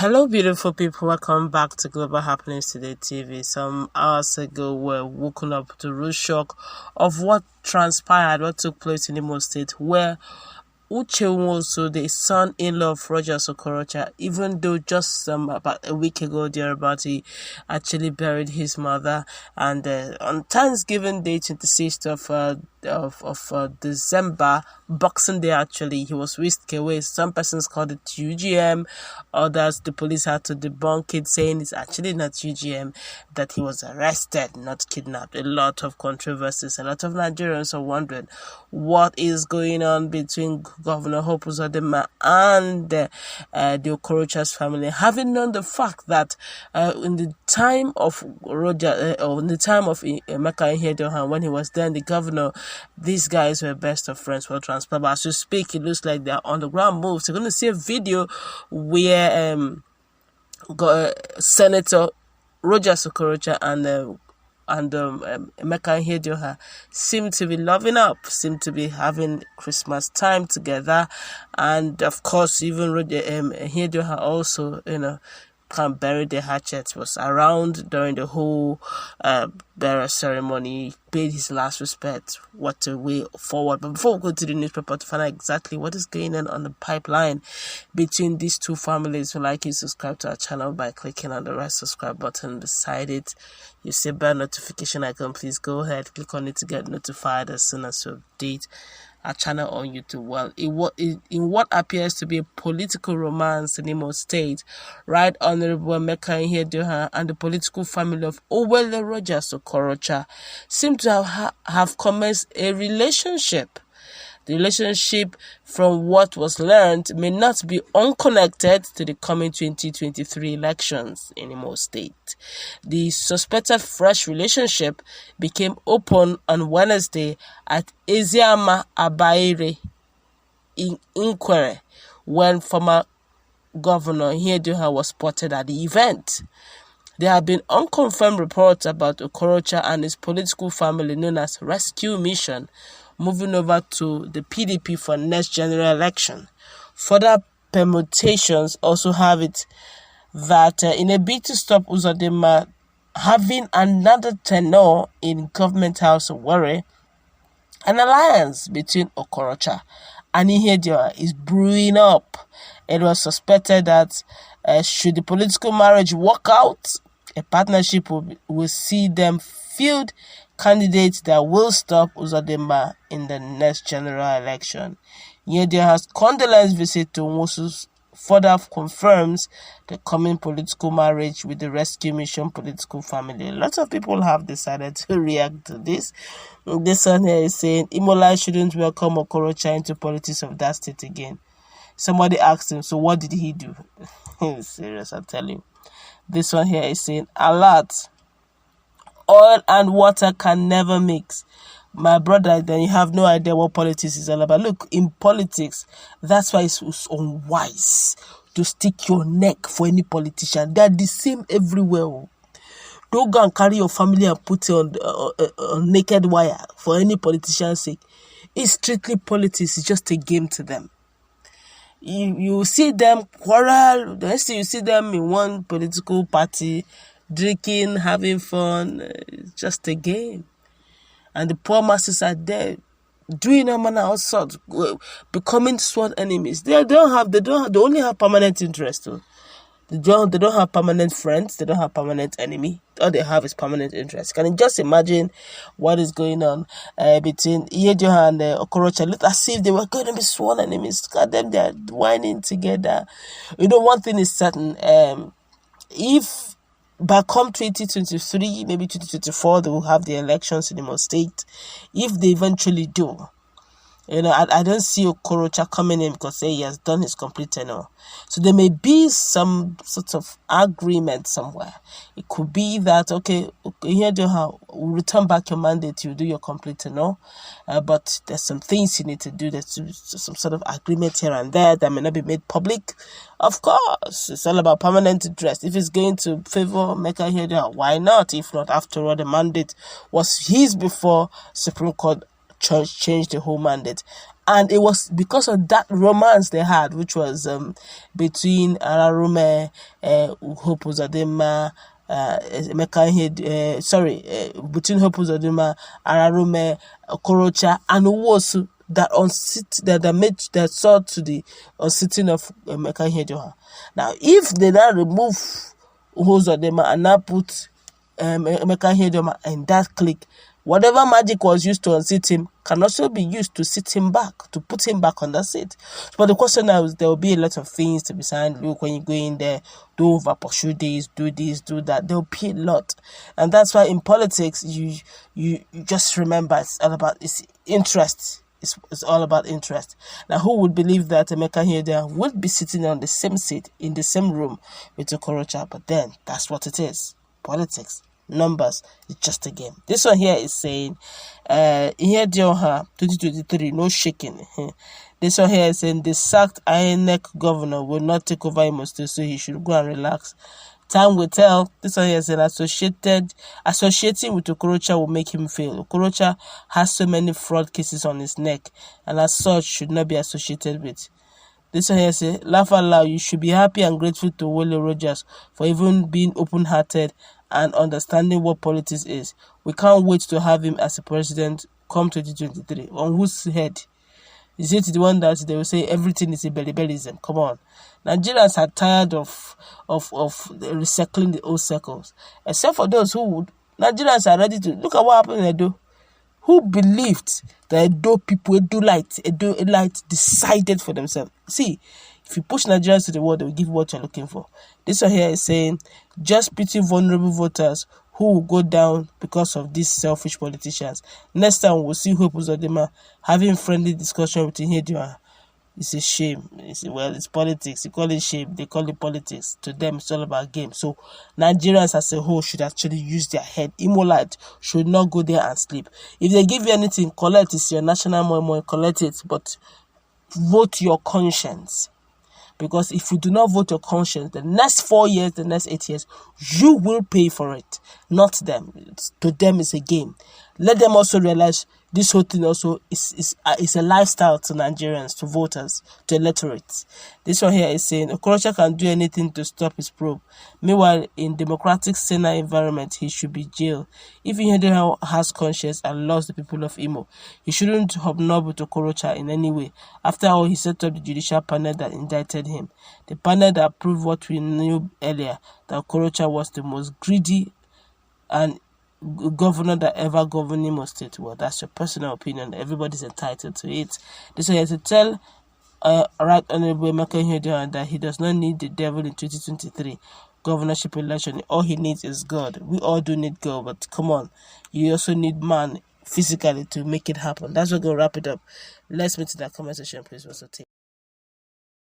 Hello, beautiful people. Welcome back to Global Happenings Today TV. Some hours ago, we're woken up to real shock of what transpired, what took place in Imo State, where Uche Nwosu, the son-in-law of Rochas Okorocha, even though just about a week ago, thereabout, he actually buried his mother, and on Thanksgiving Day, 26th of December, Boxing Day, actually, he was whisked away. Some persons called it UGM, others, the police had to debunk it, saying it's actually not UGM, that he was arrested, not kidnapped. A lot of controversies. A lot of Nigerians are wondering what is going on between Governor Gov.Uzodinma and the Okorocha's family, having known the fact that in the time of Emeka Ihiedioha, when he was then the governor, these guys were best of friends, well transparent. But as we speak, it looks like they're on the ground moves. You're going to see a video where Senator Rochas Okorocha and Emeka Ihiedioha seem to be loving up, seem to be having Christmas time together, and of course, even Ihiedioha also, can bury the hatchet, was around during the whole burial ceremony, paid his last respect. What a way forward. But before we go to the newspaper to find out exactly what is going on the pipeline between these two families, we'd like you to subscribe to our channel by clicking on the red subscribe button beside it. You see bell notification icon, please go ahead, click on it to get notified as soon as we update our channel on YouTube. Well, in what appears to be a political romance in Imo State, Right Honorable Emeka Ihiedioha and the political family of Rochas Okorocha seem to have commenced a relationship. The relationship, from what was learned, may not be unconnected to the coming 2023 elections in Imo State. The suspected fresh relationship became open on Wednesday at Eziama Abaire in Inquere, when former Governor Ihiedioha was spotted at the event. There have been unconfirmed reports about Okorocha and his political family known as Rescue Mission moving over to the PDP for next general election. Further permutations also have it that in a bid to stop Uzodinma having another tenure in Government House of Warri, an alliance between Okorocha and Ihiedioha is brewing up. It was suspected that should the political marriage work out, a partnership will see them field candidates that will stop Uzodinma in the next general election. Ihiedioha's condolence visit to Nwosu further confirms the coming political marriage with the Rescue Mission political family. A lot of people have decided to react to this. This one here is saying Imola shouldn't welcome Okorocha into politics of that state again. Somebody asked him, so what did he do? Serious, I tell you. This one here is saying, alert, oil and water can never mix. My brother, then you have no idea what politics is all about. Look, in politics, that's why it's unwise to stick your neck for any politician. They're the same everywhere. Don't go and carry your family and put it on naked wire for any politician's sake. It's strictly politics. It's just a game to them. You see them quarrel. The next thing you see them in one political party, drinking, having fun. It's just a game. And the poor masses are there doing a manner of sorts, becoming sworn enemies. They only have permanent interest. Too. They don't have permanent friends. They don't have permanent enemy. All they have is permanent interest. Can you just imagine what is going on between Ihiedioha and Okorocha? Look as if they were going to be sworn enemies. Look at them, they're whining together. One thing is certain. If by come 2023, maybe 2024, they will have the elections in Imo State. If they eventually do, I don't see Okorocha coming in because he has done his complete tenure. So there may be some sort of agreement somewhere. It could be that, okay, Ihiedioha will return back your mandate, you do your complete tenure, but there's some things you need to do. There's some sort of agreement here and there that may not be made public. Of course, it's all about permanent interest. If it's going to favor Emeka Ihiedioha, why not? If not, after all, the mandate was his before Supreme Court changed the whole mandate. And it was because of that romance they had, which was between Ararume, Hope-Uzodinma, Emeka Ihiedioha, between Hope-Uzodinma, Ararume, Okorocha, and Uwosu, that saw to the sitting of Emeka Ihiedioha. Now, if they now remove Uzodinma and now put Emeka Ihiedioha in that clique, whatever magic was used to unseat him can also be used to sit him back, to put him back on the seat. But the question now is, there will be a lot of things to be signed. Look, when you go in there, do over pursue this, do that. There will be a lot. And that's why in politics, you just remember it's interest. It's all about interest. Now, who would believe that Emeka Ihiedioha would be sitting on the same seat, in the same room with Okorocha? But then, that's what it is. Politics. Numbers, it's just a game. This one here is saying Ihiedioha 2023, no shaking. This one here is saying the sacked INEC governor will not take over Imo State, so he should go and relax. Time will tell. This one here is saying associating with Okorocha will make him fail. Okorocha has so many fraud cases on his neck, and as such should not be associated with. This one here says, laugh out loud, you should be happy and grateful to Wole Rogers for even being open-hearted and understanding what politics is. We can't wait to have him as a president come 2023. On whose head? Is it the one that they will say everything is a belly-bellyism? Come on. Nigerians are tired of recycling the old circles. Except for those who would. Nigerians are ready to. Look at what happened in Edo. Who believed that Edo Light decided for themselves? See, if you push Nigerians to the wall, they will give you what you're looking for. This one here is saying, just pity vulnerable voters who will go down because of these selfish politicians. Next time, we'll see Hope-Uzodinma having friendly discussion with Ihiedioha. It's a shame. It's politics. You call it shame. They call it politics. To them, it's all about game. So, Nigerians as a whole should actually use their head. Imolite should not go there and sleep. If they give you anything, collect. It's your national money, collect it. But vote your conscience. Because if you do not vote your conscience, the next 4 years, the next 8 years, you will pay for it. Not them. To them, it's a game. Let them also realize this whole thing also is a lifestyle to Nigerians, to voters, to electorates. This one here is saying Okorocha can do anything to stop his probe. Meanwhile, in democratic Senate environment, he should be jailed. If Ihiedioha has conscience and loves the people of Imo, he shouldn't hobnob with Okorocha in any way. After all, he set up the judicial panel that indicted him. The panel that proved what we knew earlier, that Okorocha was the most greedy and governor that ever governed Imo State. Well, that's your personal opinion. Everybody's entitled to it. This one has to tell Right Honorable Emeka Ihiedioha that he does not need the devil in 2023 governorship election. All he needs is God. We all do need God, but come on, you also need man physically to make it happen. That's what we're going to wrap it up. Let's meet in that comment section, please. Also take